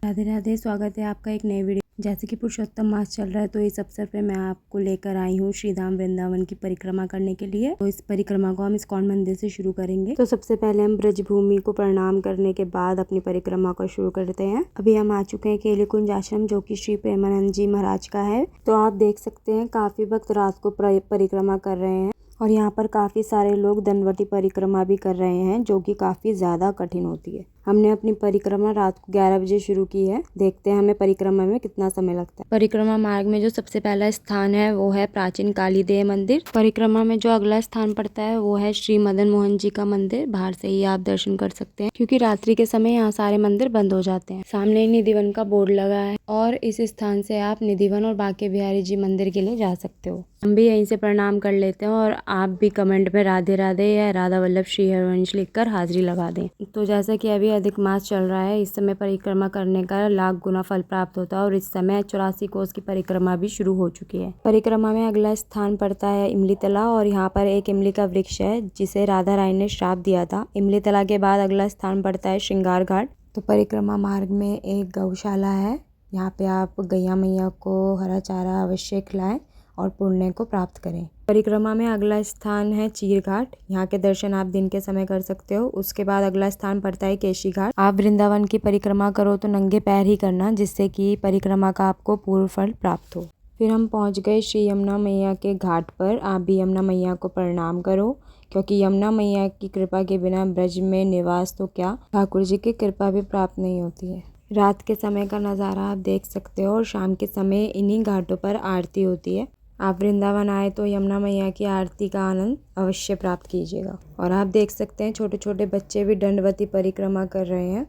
राधे राधे। स्वागत है आपका एक नए वीडियो। जैसे कि पुरुषोत्तम मास चल रहा है तो इस अवसर पे मैं आपको लेकर आई हूँ श्री धाम वृंदावन की परिक्रमा करने के लिए। तो इस परिक्रमा को हम इस्कॉन मंदिर से शुरू करेंगे। तो सबसे पहले हम ब्रज भूमि को प्रणाम करने के बाद अपनी परिक्रमा को शुरू करते हैं। अभी हम आ चुके हैं केली कुंज आश्रम, जो कि श्री प्रेमानंद जी महाराज का है। तो आप देख सकते हैं काफी भक्त रात को परिक्रमा कर रहे हैं और यहाँ पर काफी सारे लोग दंडवती परिक्रमा भी कर रहे हैं, जो कि काफी ज्यादा कठिन होती है। हमने अपनी परिक्रमा रात को 11 बजे शुरू की है। देखते हैं हमें परिक्रमा में कितना समय लगता है। परिक्रमा मार्ग में जो सबसे पहला स्थान है वो है प्राचीन काली देव मंदिर। परिक्रमा में जो अगला स्थान पड़ता है वो है श्री मदन मोहन जी का मंदिर। बाहर से ही आप दर्शन कर सकते हैं, क्योंकि रात्रि के समय यहाँ सारे मंदिर बंद हो जाते हैं। सामने निधिवन का बोर्ड लगा है और इस स्थान से आप निधिवन और बांके बिहारी जी मंदिर के लिए जा सकते हो। हम भी यहीं से प्रणाम कर लेते हैं और आप भी कमेंट में राधे राधे या राधा वल्लभ श्री हरवंश लिखकर हाजिरी लगा दें। तो जैसा कि अभी अधिक मास चल रहा है, इस समय परिक्रमा करने का लाख गुना फल प्राप्त होता है और इस समय 84 कोस की परिक्रमा भी शुरू हो चुकी है। परिक्रमा में अगला स्थान पड़ता है इमली तला और यहाँ पर एक इमली का वृक्ष है जिसे राधा रानी ने श्राप दिया था। इमली तला के बाद अगला स्थान पड़ता है श्रृंगार घाट। तो परिक्रमा मार्ग में एक गौशाला है, यहाँ पे आप गैया मैया को हरा चारा अवश्य खिलाएं और पुण्य को प्राप्त करें। परिक्रमा में अगला स्थान है चीर घाट। यहाँ के दर्शन आप दिन के समय कर सकते हो। उसके बाद अगला स्थान पड़ता है केशी घाट। आप वृंदावन की परिक्रमा करो तो नंगे पैर ही करना, जिससे कि परिक्रमा का आपको पूर्ण फल प्राप्त हो। फिर हम पहुँच गए श्री यमुना मैया के घाट पर। आप भी यमुना मैया को प्रणाम करो, क्योंकि यमुना मैया की कृपा के बिना ब्रज में निवास तो क्या, ठाकुर जी की कृपा भी प्राप्त नहीं होती है। रात के समय का नज़ारा आप देख सकते हो और शाम के समय इन्हीं घाटों पर आरती होती है। आप वृंदावन आए तो यमुना मैया की आरती का आनंद अवश्य प्राप्त कीजिएगा। और आप देख सकते हैं छोटे छोटे बच्चे भी दंडवती परिक्रमा कर रहे हैं।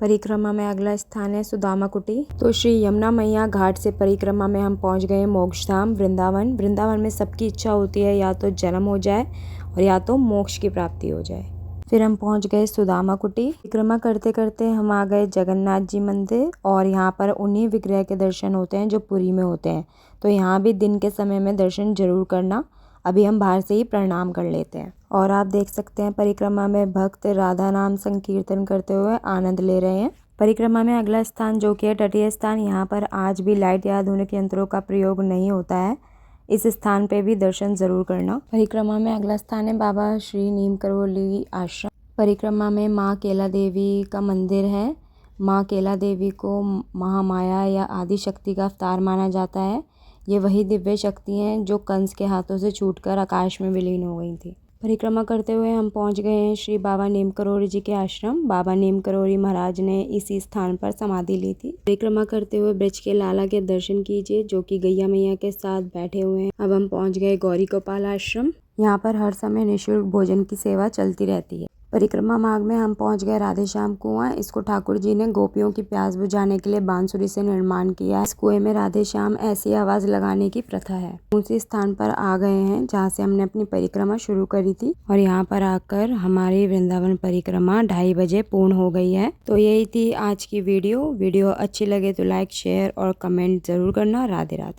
परिक्रमा में अगला स्थान है सुदामा कुटी। तो श्री यमुना मैया घाट से परिक्रमा में हम पहुंच गए मोक्ष धाम वृंदावन। वृंदावन में सबकी इच्छा होती है या तो जन्म हो जाए और या तो मोक्ष की प्राप्ति हो जाए। फिर हम पहुंच गए सुदामा कुटी। परिक्रमा करते करते हम आ गए जगन्नाथ जी मंदिर और यहाँ पर उन्हीं विग्रह के दर्शन होते हैं जो पुरी में होते हैं। तो यहाँ भी दिन के समय में दर्शन जरूर करना। अभी हम बाहर से ही प्रणाम कर लेते हैं। और आप देख सकते हैं परिक्रमा में भक्त राधा नाम संकीर्तन करते हुए आनंद ले रहे हैं। परिक्रमा में अगला स्थान जो कि है तटीय स्थान, यहाँ पर आज भी लाइट या आधुनिक यंत्रों का प्रयोग नहीं होता है। इस स्थान पे भी दर्शन जरूर करना। परिक्रमा में अगला स्थान है बाबा श्री नीम करोली आश्रम। परिक्रमा में माँ केला देवी का मंदिर है। माँ केला देवी को महामाया या आदि शक्ति का अवतार माना जाता है। ये वही दिव्य शक्ति हैं जो कंस के हाथों से छूटकर आकाश में विलीन हो गई थी। परिक्रमा करते हुए हम पहुंच गए हैं श्री बाबा नीम करोली जी के आश्रम। बाबा नीम करोली महाराज ने इसी स्थान पर समाधि ली थी। परिक्रमा करते हुए ब्रज के लाला के दर्शन कीजिए, जो कि गैया मैया के साथ बैठे हुए हैं। अब हम पहुंच गए गौरी गोपाल आश्रम। यहाँ पर हर समय निःशुल्क भोजन की सेवा चलती रहती है। परिक्रमा मार्ग में हम पहुंच गए राधे श्याम कुआं। इसको ठाकुर जी ने गोपियों की प्यास बुझाने के लिए बांसुरी से निर्माण किया। इस कुएं में राधे श्याम ऐसी आवाज लगाने की प्रथा है। उसी स्थान पर आ गए हैं जहां से हमने अपनी परिक्रमा शुरू करी थी और यहाँ पर आकर हमारी वृंदावन परिक्रमा 2:30 बजे पूर्ण हो गई है। तो यही थी आज की वीडियो। अच्छी लगे तो लाइक, शेयर और कमेंट जरूर करना। राधे राधे।